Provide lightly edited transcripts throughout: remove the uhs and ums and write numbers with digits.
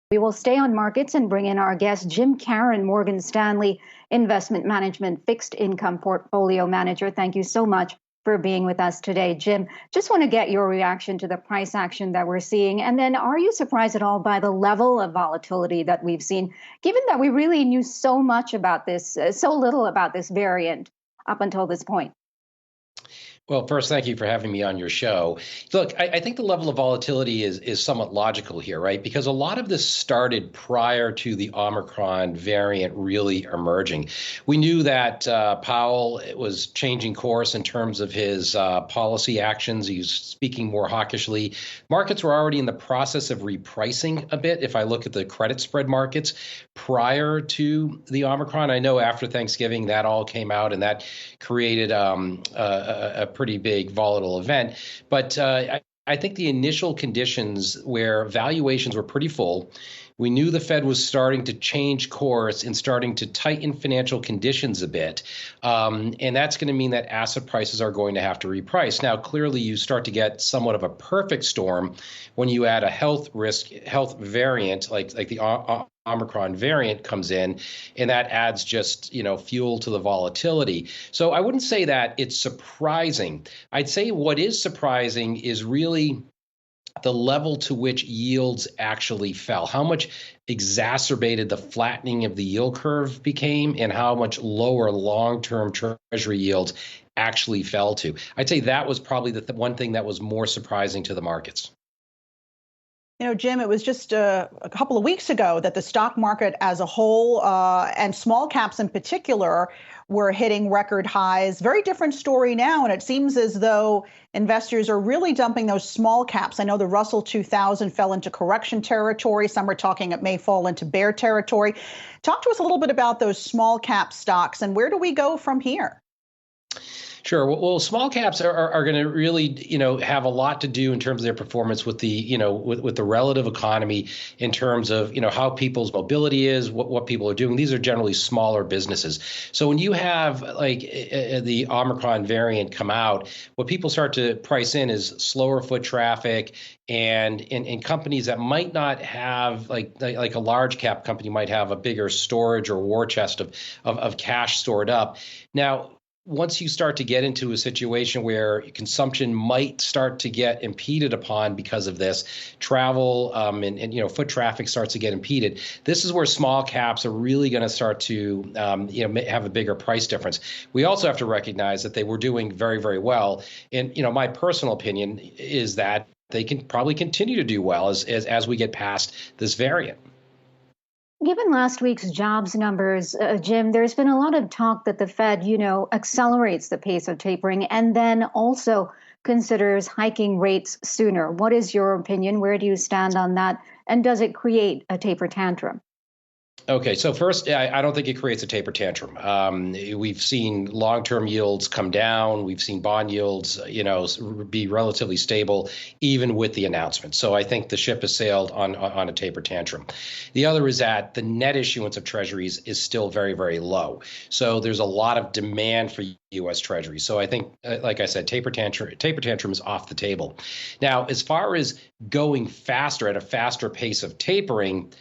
We will stay on markets and bring in our guest, Jim Caron, Morgan Stanley Investment Management Fixed Income Portfolio Manager. Thank you so much for being with us today. Jim, just want to get your reaction to the price action that we're seeing. And then are you surprised at all by the level of volatility that we've seen, given that we really knew so much about this, so little about this variant up until this point? Well, first, thank you for having me on your show. Look, I think the level of volatility is somewhat logical here, right? Because a lot of this started prior to the Omicron variant really emerging. We knew that Powell was changing course in terms of his policy actions. He was speaking more hawkishly. Markets were already in the process of repricing a bit. If I look at the credit spread markets prior to the Omicron, I know after Thanksgiving that all came out and that created a pretty big volatile event. But I think the initial conditions where valuations were pretty full, we knew the Fed was starting to change course and starting to tighten financial conditions a bit. And that's going to mean that asset prices are going to have to reprice. Now, clearly, you start to get somewhat of a perfect storm when you add a health variant like the Omicron variant comes in, and that adds just, fuel to the volatility. So I wouldn't say that it's surprising. I'd say what is surprising is really the level to which yields actually fell, how much exacerbated the flattening of the yield curve became, and how much lower long-term treasury yields actually fell to. I'd say that was probably the one thing that was more surprising to the markets. Jim, it was just a couple of weeks ago that the stock market as a whole and small caps in particular were hitting record highs. Very different story now. And it seems as though investors are really dumping those small caps. I know the Russell 2000 fell into correction territory. Some are talking it may fall into bear territory. Talk to us a little bit about those small cap stocks and where do we go from here? Sure. Well, small caps are going to really, have a lot to do in terms of their performance with the, with the relative economy in terms of, how people's mobility is, what people are doing. These are generally smaller businesses. So when you have like the Omicron variant come out, what people start to price in is slower foot traffic and companies that might not have like a large cap company might have a bigger storage or war chest of cash stored up. Now, once you start to get into a situation where consumption might start to get impeded upon because of this, travel and foot traffic starts to get impeded, this is where small caps are really going to start to have a bigger price difference. We also have to recognize that they were doing very, very well. And my personal opinion is that they can probably continue to do well as we get past this variant. Given last week's jobs numbers, Jim, there's been a lot of talk that the Fed, accelerates the pace of tapering and then also considers hiking rates sooner. What is your opinion? Where do you stand on that? And does it create a taper tantrum? Okay, so first, I don't think it creates a taper tantrum. We've seen long-term yields come down. We've seen bond yields, be relatively stable, even with the announcement. So I think the ship has sailed on a taper tantrum. The other is that the net issuance of treasuries is still very, very low. So there's a lot of demand for U.S. treasuries. So I think, like I said, taper tantrum is off the table. Now, as far as going faster at a faster pace of tapering,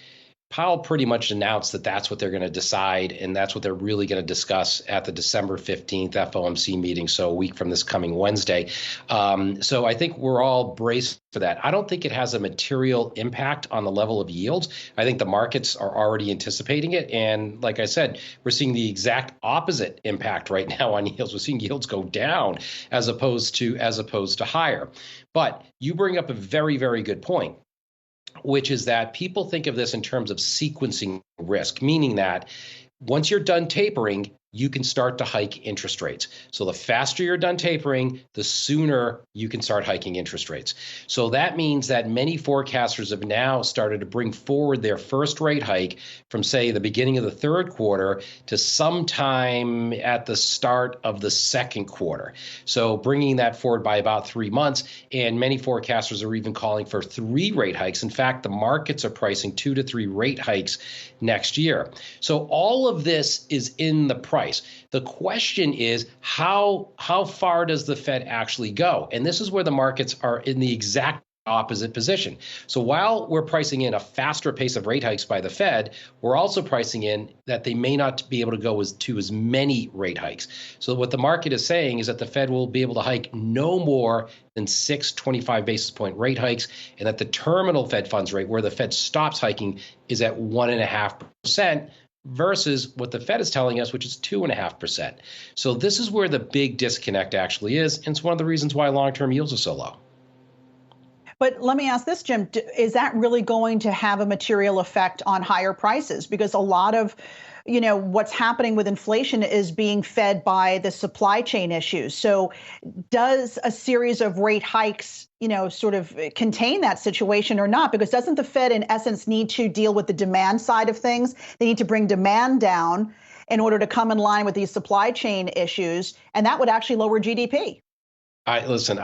Powell pretty much announced that that's what they're going to decide, and that's what they're really going to discuss at the December 15th FOMC meeting, so a week from this coming Wednesday. So I think we're all braced for that. I don't think it has a material impact on the level of yields. I think the markets are already anticipating it, and like I said, we're seeing the exact opposite impact right now on yields. We're seeing yields go down as opposed to higher. But you bring up a very, very good point, which is that people think of this in terms of sequencing risk, meaning that once you're done tapering, you can start to hike interest rates. So the faster you're done tapering, the sooner you can start hiking interest rates. So that means that many forecasters have now started to bring forward their first rate hike from, say, the beginning of the third quarter to sometime at the start of the second quarter. So bringing that forward by about 3 months, and many forecasters are even calling for 3 rate hikes. In fact, the markets are pricing 2 to 3 rate hikes next year. So all of this is in the price. The question is, how far does the Fed actually go? And this is where the markets are in the exact opposite position. So while we're pricing in a faster pace of rate hikes by the Fed, we're also pricing in that they may not be able to go to as many rate hikes. So what the market is saying is that the Fed will be able to hike no more than 6 25 basis point rate hikes, and that the terminal Fed funds rate, where the Fed stops hiking, is at 1.5%. versus what the Fed is telling us, which is 2.5%. So this is where the big disconnect actually is, and it's one of the reasons why long-term yields are so low. But let me ask this, Jim, is that really going to have a material effect on higher prices? Because a lot of, what's happening with inflation is being fed by the supply chain issues. So does a series of rate hikes, sort of contain that situation or not? Because doesn't the Fed, in essence, need to deal with the demand side of things? They need to bring demand down in order to come in line with these supply chain issues, and that would actually lower GDP. Listen,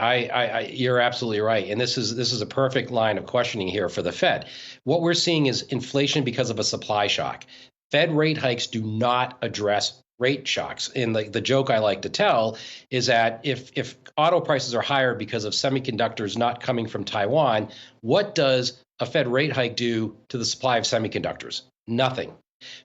you're absolutely right. And this is a perfect line of questioning here for the Fed. What we're seeing is inflation because of a supply shock. Fed rate hikes do not address rate shocks. And the joke I like to tell is that if auto prices are higher because of semiconductors not coming from Taiwan, what does a Fed rate hike do to the supply of semiconductors? Nothing.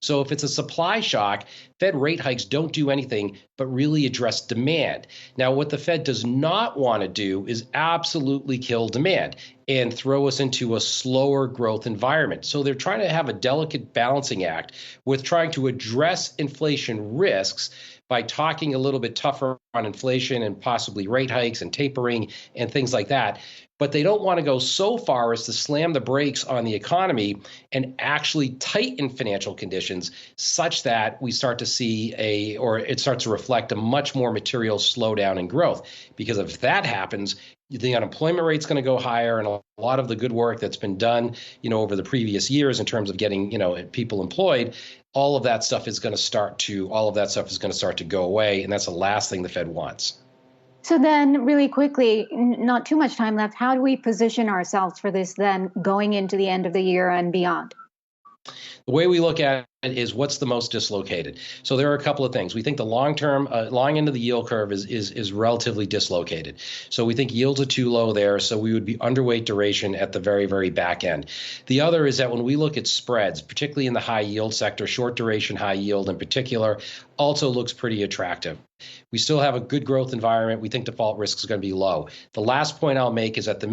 So if it's a supply shock, Fed rate hikes don't do anything but really address demand. Now, what the Fed does not want to do is absolutely kill demand and throw us into a slower growth environment. So they're trying to have a delicate balancing act with trying to address inflation risks by talking a little bit tougher on inflation and possibly rate hikes and tapering and things like that. But they don't want to go so far as to slam the brakes on the economy and actually tighten financial conditions such that we start to see it starts to reflect a much more material slowdown in growth. Because if that happens, the unemployment rate's going to go higher, and a lot of the good work that's been done, over the previous years in terms of getting, people employed, all of that stuff is going to start to go away, and that's the last thing the Fed wants. So then, really quickly, not too much time left, how do we position ourselves for this then going into the end of the year and beyond? The way we look at it is what's the most dislocated. So there are a couple of things. We think the long end of the yield curve is relatively dislocated. So we think yields are too low there. So we would be underweight duration at the very, very back end. The other is that when we look at spreads, particularly in the high yield sector, short duration high yield in particular, also looks pretty attractive. We still have a good growth environment. We think default risk is going to be low. The last point I'll make is that the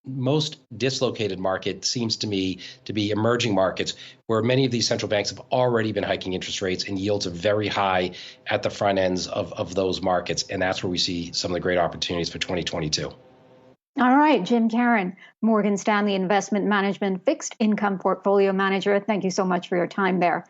most dislocated market seems to me to be emerging markets, where many of these central banks have already been hiking interest rates and yields are very high at the front ends of those markets. And that's where we see some of the great opportunities for 2022. All right, Jim Caron, Morgan Stanley Investment Management Fixed Income Portfolio Manager. Thank you so much for your time there.